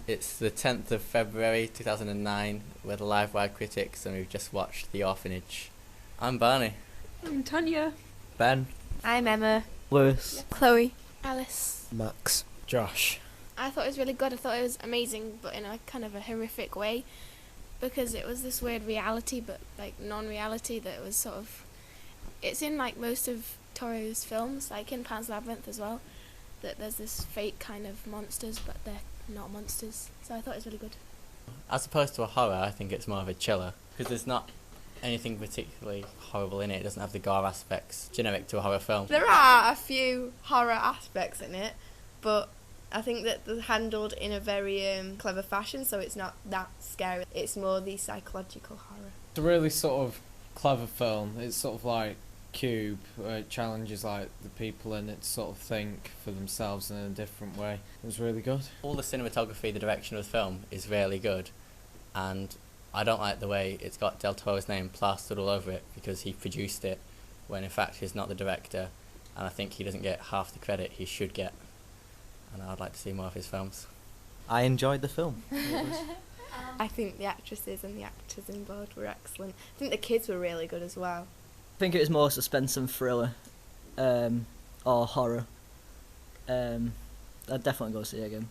It's the 10th of February 2009. We're the LiveWire Critics and we've just watched The Orphanage. I'm Barney. I'm Tanya. Ben. I'm Emma. Lewis. Chloe. Alice. Max. Josh. I thought it was really good. I thought it was amazing, but in a kind of a horrific way, because it was this weird reality, but like non-reality that was sort of... It's in like most of Toro's films, like in Pan's Labyrinth as well, that there's this fake kind of monsters, but they're not monsters. So I thought it was really good. As opposed to a horror, I think it's more of a chiller, because there's not anything particularly horrible in it. It doesn't have the gore aspects generic to a horror film. There are a few horror aspects in it, but I think that they're handled in a very clever fashion, so it's not that scary. It's more the psychological horror. It's a really sort of clever film. It's sort of like Cube, where it challenges like the people in it to sort of think for themselves in a different way. It was really good. All the cinematography, the direction of the film is really good, and I don't like the way it's got Del Toro's name plastered all over it because he produced it, when in fact he's not the director, and I think he doesn't get half the credit he should get, and I'd like to see more of his films. I enjoyed the film. I think the actresses and the actors involved were excellent. I think the kids were really good as well. I think it was more suspense and thriller, or horror. I'd definitely go see it again.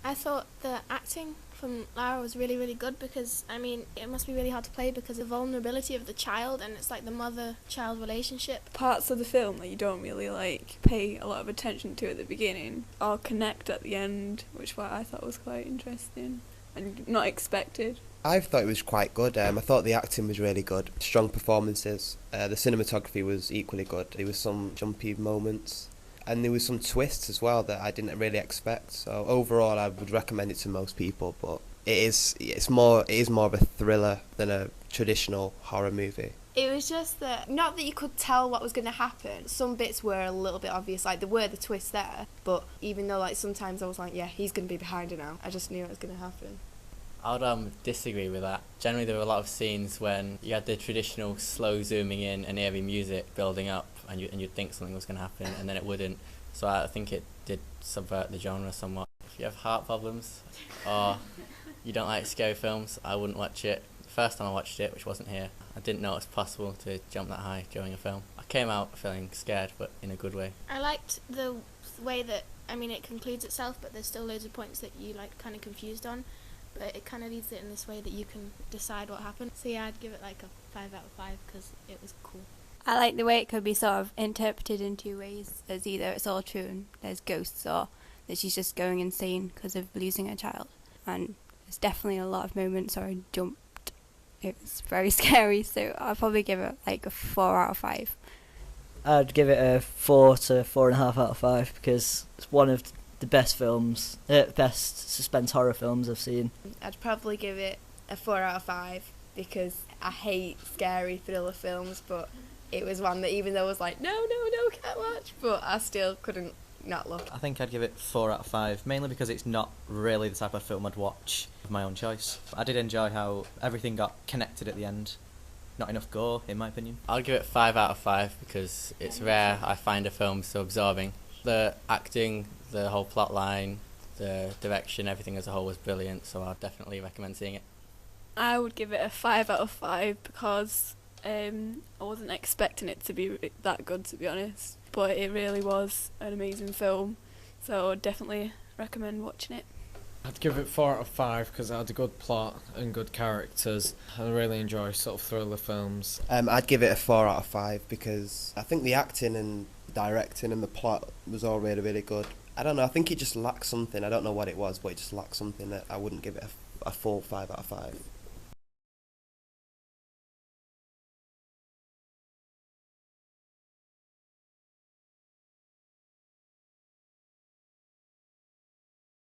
I thought the acting from Lara was really, really good because, I mean, it must be really hard to play because of the vulnerability of the child, and it's like the mother-child relationship. Parts of the film that you don't really pay a lot of attention to at the beginning all connect at the end, which I thought was quite interesting and not expected. I thought it was quite good. I thought the acting was really good. Strong performances. The cinematography was equally good. There was some jumpy moments. And there was some twists as well that I didn't really expect. So overall, I would recommend it to most people. But it is more of a thriller than a traditional horror movie. It was just that, not that you could tell what was going to happen. Some bits were a little bit obvious, like there were the twists there. But even though sometimes I was like, yeah, he's going to be behind her now. I just knew it was going to happen. I would disagree with that. Generally there were a lot of scenes when you had the traditional slow zooming in and eerie music building up and you'd think something was going to happen and then it wouldn't. So I think it did subvert the genre somewhat. If you have heart problems or you don't like scary films, I wouldn't watch it. The first time I watched it, which wasn't here, I didn't know it was possible to jump that high during a film. I came out feeling scared, but in a good way. I liked the way that, I mean, it concludes itself, but there's still loads of points that you kind of confused on. But it kind of leaves it in this way that you can decide what happened. So yeah, I'd give it like a 5 out of 5 because it was cool. I like the way it could be sort of interpreted in two ways, as either it's all true and there's ghosts, or that she's just going insane because of losing her child. And there's definitely a lot of moments where I jumped. It was very scary, so I'll probably give it like a 4 out of 5. I'd give it a 4 to 4.5 out of 5 because it's one of the best suspense horror films I've seen. I'd probably give it a 4 out of 5 because I hate scary thriller films, but it was one that even though I was like, no, can't watch, but I still couldn't not look. I think I'd give it 4 out of 5, mainly because it's not really the type of film I'd watch of my own choice. I did enjoy how everything got connected at the end. Not enough gore, in my opinion. I'll give it 5 out of 5 because it's rare I find a film so absorbing. The acting, the whole plot line, the direction, everything as a whole was brilliant, so I'd definitely recommend seeing it. I would give it a 5 out of 5 because I wasn't expecting it to be that good, to be honest. But it really was an amazing film, so I would definitely recommend watching it. I'd give it 4 out of 5 because it had a good plot and good characters. I really enjoy sort of thriller films. I'd give it a 4 out of 5 because I think the acting and directing and the plot was all really, really good. I don't know, I think it just lacked something. I don't know what it was, but it just lacked something that I wouldn't give it a full 5 out of 5.